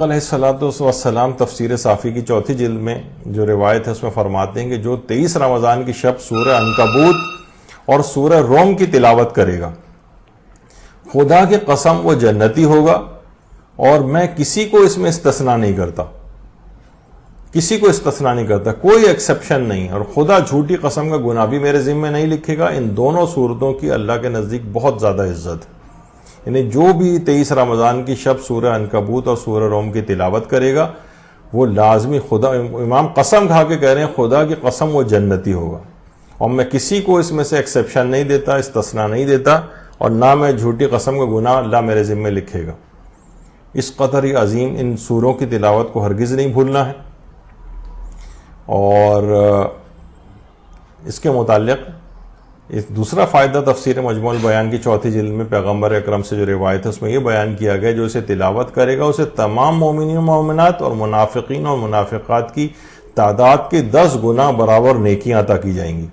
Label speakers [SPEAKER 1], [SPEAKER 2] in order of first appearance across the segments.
[SPEAKER 1] علیہ الصلوۃ والسلام تفسیر صافی کی چوتھی جلد میں جو روایت ہے اس میں فرماتے ہیں کہ جو 23 رمضان کی شب سورہ عنکبوت اور سورہ روم کی تلاوت کرے گا، خدا کی قسم وہ جنتی ہوگا، اور میں کسی کو اس میں استثناء نہیں کرتا، کسی کو استثناء نہیں کرتا، کوئی ایکسیپشن نہیں، اور خدا جھوٹی قسم کا گناہ بھی میرے ذمہ نہیں لکھے گا۔ ان دونوں صورتوں کی اللہ کے نزدیک بہت زیادہ عزت ہے، یعنی جو بھی 23 رمضان کی شب سورہ عنکبوت اور سورہ روم کی تلاوت کرے گا وہ لازمی، خدا امام قسم کھا کے کہہ رہے ہیں خدا کی قسم وہ جنتی ہوگا، اور میں کسی کو اس میں سے ایکسیپشن نہیں دیتا، استثناء نہیں دیتا، اور نہ میں جھوٹی قسم کا گناہ اللہ میرے ذمہ لکھے گا۔ اس قدر ہی عظیم ان سوروں کی تلاوت کو ہرگز نہیں بھولنا ہے۔ اور اس کے متعلق ایک دوسرا فائدہ تفسیر مجموع البیان کی چوتھی جلد میں پیغمبر اکرم سے جو روایت ہے اس میں یہ بیان کیا گیا جو اسے تلاوت کرے گا اسے تمام مومنین و مومنات اور منافقین اور منافقات کی تعداد کے 10 گنا برابر نیکیاں عطا کی جائیں گی۔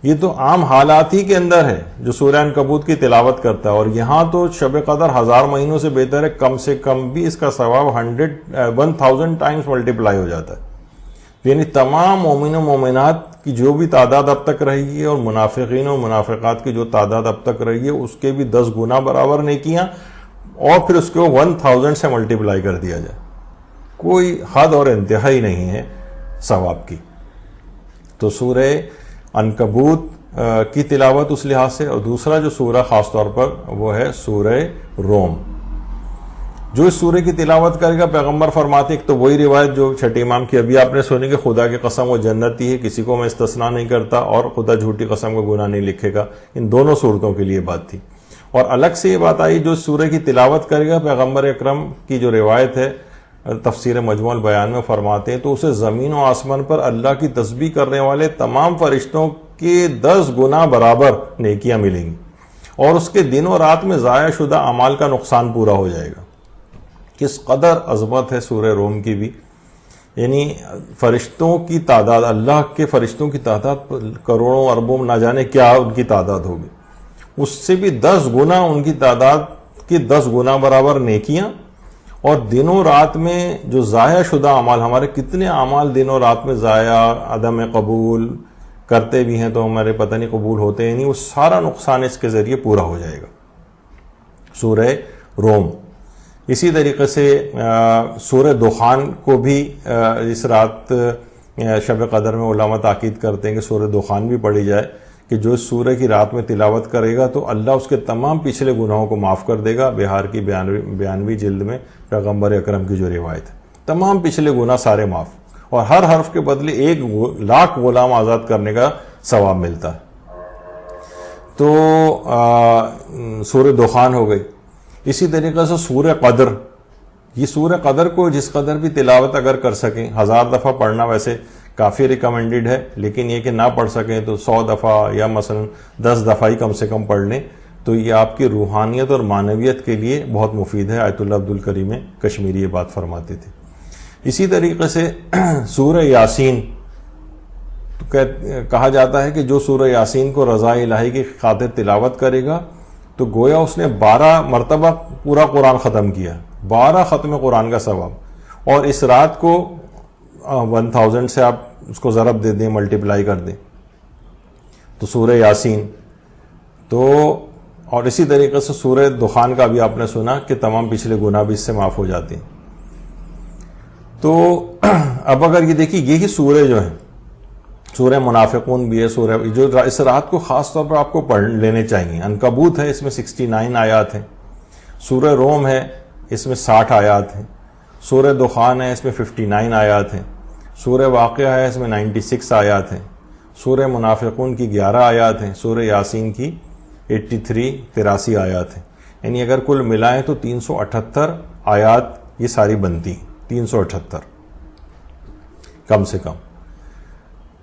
[SPEAKER 1] یہ تو عام حالات ہی کے اندر ہے جو سورہ عنکبوت کی تلاوت کرتا ہے، اور یہاں تو شب قدر 1000 مہینوں سے بہتر ہے، کم سے کم بھی اس کا ثواب 1000 ٹائمز ملٹیپلائی ہو جاتا ہے، یعنی تمام مومن و مومنات کی جو بھی تعداد اب تک رہی ہے اور منافقین و منافقات کی جو تعداد اب تک رہی ہے اس کے بھی 10 گنا برابر نیکیاں، اور پھر اس کو 1000 سے ملٹیپلائی کر دیا جائے، کوئی حد اور انتہا ہی نہیں ہے ثواب کی۔ تو سورہ عنکبوت کی تلاوت اس لحاظ سے، اور دوسرا جو سورہ خاص طور پر وہ ہے سورہ روم۔ جو اس سورہ کی تلاوت کرے گا پیغمبر فرماتے ایک تو وہی روایت جو چھٹے امام کی ابھی آپ نے سنی کہ خدا کی قسم وہ جنتی ہے، کسی کو میں استثناء نہیں کرتا، اور خدا جھوٹی قسم کا گناہ نہیں لکھے گا، ان دونوں صورتوں کے لیے بات تھی۔ اور الگ سے یہ بات آئی جو اس سورہ کی تلاوت کرے گا پیغمبر اکرم کی جو روایت ہے تفسیر مجموع البیان میں فرماتے ہیں تو اسے زمین و آسمان پر اللہ کی تسبیح کرنے والے تمام فرشتوں کے 10 گنا برابر نیکیاں ملیں گی، اور اس کے دن و رات میں ضائع شدہ اعمال کا نقصان پورا ہو جائے گا۔ کس قدر عظمت ہے سورہ روم کی بھی، یعنی فرشتوں کی تعداد، اللہ کے فرشتوں کی تعداد کروڑوں اربوں نہ جانے کیا ان کی تعداد ہوگی، اس سے بھی 10 گنا ان کی تعداد کی 10 گنا برابر نیکیاں، اور دن و رات میں جو ضائع شدہ اعمال، ہمارے کتنے اعمال دن و رات میں ضائع، عدم قبول کرتے بھی ہیں تو ہمارے پتہ نہیں قبول ہوتے ہیں نہیں، وہ سارا نقصان اس کے ذریعے پورا ہو جائے گا۔ سورہ روم اسی طریقے سے سورہ دخان کو بھی اس رات شب قدر میں علماء تاکید کرتے ہیں کہ سورہ دخان بھی پڑھی جائے، کہ جو اس سورہ کی رات میں تلاوت کرے گا تو اللہ اس کے تمام پچھلے گناہوں کو معاف کر دے گا۔ بہار کی 92ویں جلد میں پیغمبر اکرم کی جو روایت ہے، تمام پچھلے گناہ سارے معاف، اور ہر حرف کے بدلے 1,00,000 غلام آزاد کرنے کا ثواب ملتا ہے۔ تو سورہ دخان ہو گئی۔ اسی طریقے سے سورہ قدر، یہ سورہ قدر کو جس قدر بھی تلاوت اگر کر سکیں، 1000 دفعہ پڑھنا ویسے کافی ریکمینڈڈ ہے، لیکن یہ کہ نہ پڑھ سکیں تو 100 دفعہ یا مثلا 10 دفعہ ہی کم سے کم پڑھ لیں، تو یہ آپ کی روحانیت اور معنویت کے لیے بہت مفید ہے۔ آیت اللہ عبدالکریم کشمیری یہ بات فرماتے تھے۔ اسی طریقے سے سورہ یاسین، تو کہا جاتا ہے کہ جو سورہ یاسین کو رضا الہی کی خاطر تلاوت کرے گا تو گویا اس نے 12 مرتبہ پورا قرآن ختم کیا، 12 ختم قرآن کا ثواب، اور اس رات کو 1000 سے آپ اس کو ضرب دے دیں، ملٹیپلائی کر دیں، تو سورہ یاسین تو، اور اسی طریقے سے سورہ دخان کا بھی آپ نے سنا کہ تمام پچھلے گناہ بھی اس سے معاف ہو جاتے ہیں۔ تو اب اگر یہ دیکھیے یہی سورہ جو ہیں، سورہ منافقون بھی ہے، سورہ جو اس رات کو خاص طور پر آپ کو پڑھ لینے چاہیے۔ عنکبوت ہے، اس میں 69 آیات ہیں، سورہ روم ہے، اس میں 60 آیات ہیں، سورہ دخان ہے، اس میں 59 آیات ہیں، سورہ واقعہ ہے، اس میں 96 آیات ہیں، سورہ منافقون کی 11 آیات ہیں، سورہ یاسین کی 83 آیات ہیں، یعنی اگر کل ملائیں تو 378 آیات یہ ساری بنتی ہیں، 378 کم سے کم۔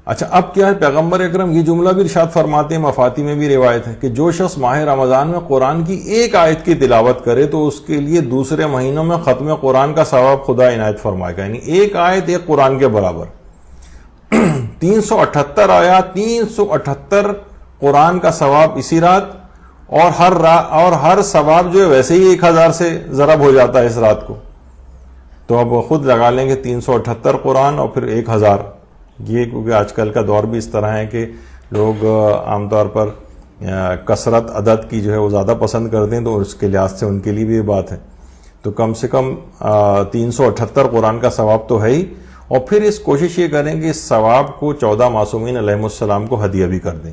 [SPEAKER 1] اچھا اب کیا ہے، پیغمبر اکرم یہ جملہ بھی ارشاد فرماتے ہیں، مفاتی میں بھی روایت ہے کہ جو شخص ماہ رمضان میں قرآن کی ایک آیت کی تلاوت کرے تو اس کے لیے دوسرے مہینوں میں ختم قرآن کا ثواب خدا عنایت فرمائے گا، یعنی ایک آیت ایک قرآن کے برابر، 378 آیات، 378 قرآن کا ثواب اسی رات، اور ہر ثواب جو ہے ویسے ہی 1000 سے ضرب ہو جاتا ہے اس رات کو، تو اب خود لگا لیں گے 378 قرآن اور پھر 1000. یہ کیونکہ آج کل کا دور بھی اس طرح ہے کہ لوگ عام طور پر کثرت عدد کی جو ہے وہ زیادہ پسند کرتے ہیں، تو اس کے لحاظ سے ان کے لیے بھی یہ بات ہے. تو کم سے کم 378 قرآن کا ثواب تو ہے ہی، اور پھر اس کوشش یہ کریں کہ اس ثواب کو 14 معصومین علیہ السلام کو ہدیہ بھی کر دیں،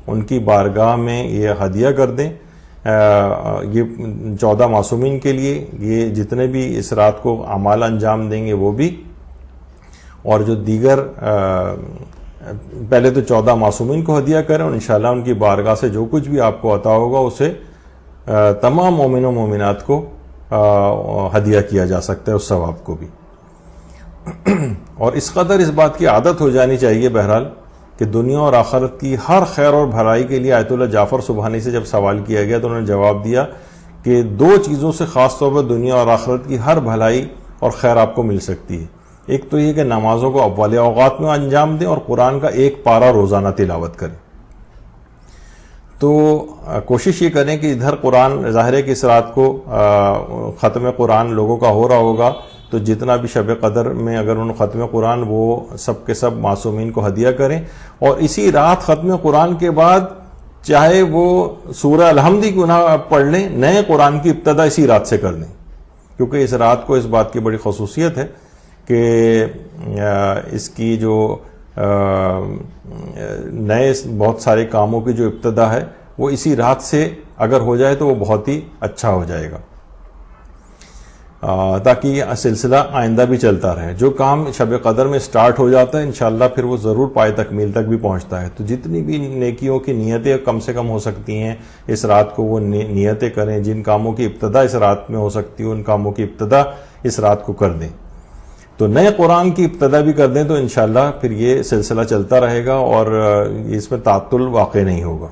[SPEAKER 1] ان کی بارگاہ میں یہ ہدیہ کر دیں. یہ 14 معصومین کے لیے یہ جتنے بھی اس رات کو اعمال انجام دیں گے وہ بھی، اور جو دیگر پہلے تو 14 معصومین کو ہدیہ کریں، اور انشاءاللہ ان کی بارگاہ سے جو کچھ بھی آپ کو عطا ہوگا اسے تمام مومن و مومنات کو ہدیہ کیا جا سکتا ہے، اس ثواب کو بھی. اور اس قدر اس بات کی عادت ہو جانی چاہیے بہرحال کہ دنیا اور آخرت کی ہر خیر اور بھلائی کے لیے آیت اللہ جعفر سبحانی سے جب سوال کیا گیا تو انہوں نے جواب دیا کہ 2 چیزوں سے خاص طور پر دنیا اور آخرت کی ہر بھلائی اور خیر آپ کو مل سکتی ہے. ایک تو یہ کہ نمازوں کو اول اوقات میں انجام دیں، اور قرآن کا 1 پارہ روزانہ تلاوت کریں. تو کوشش یہ کریں کہ ادھر قرآن، ظاہر ہے کہ اس رات کو ختم قرآن لوگوں کا ہو رہا ہوگا، تو جتنا بھی شب قدر میں اگر انہوں ختم قرآن وہ سب کے سب معصومین کو ہدیہ کریں، اور اسی رات ختم قرآن کے بعد چاہے وہ سورہ الحمد ہی کیوں نہ پڑھ لیں، نئے قرآن کی ابتدا اسی رات سے کر دیں، کیونکہ اس رات کو اس بات کی بڑی خصوصیت ہے کہ اس کی جو نئے بہت سارے کاموں کی جو ابتدا ہے وہ اسی رات سے اگر ہو جائے تو وہ بہت ہی اچھا ہو جائے گا، تاکہ یہ سلسلہ آئندہ بھی چلتا رہے. جو کام شب قدر میں سٹارٹ ہو جاتا ہے انشاءاللہ پھر وہ ضرور پائے تکمیل تک بھی پہنچتا ہے. تو جتنی بھی نیکیوں کی نیتیں کم سے کم ہو سکتی ہیں اس رات کو وہ نیتیں کریں. جن کاموں کی ابتدا اس رات میں ہو سکتی ہے ان کاموں کی ابتدا اس رات کو کر دیں. تو نئے قرآن کی ابتدا بھی کر دیں تو انشاءاللہ پھر یہ سلسلہ چلتا رہے گا اور اس میں تعطل واقع نہیں ہوگا.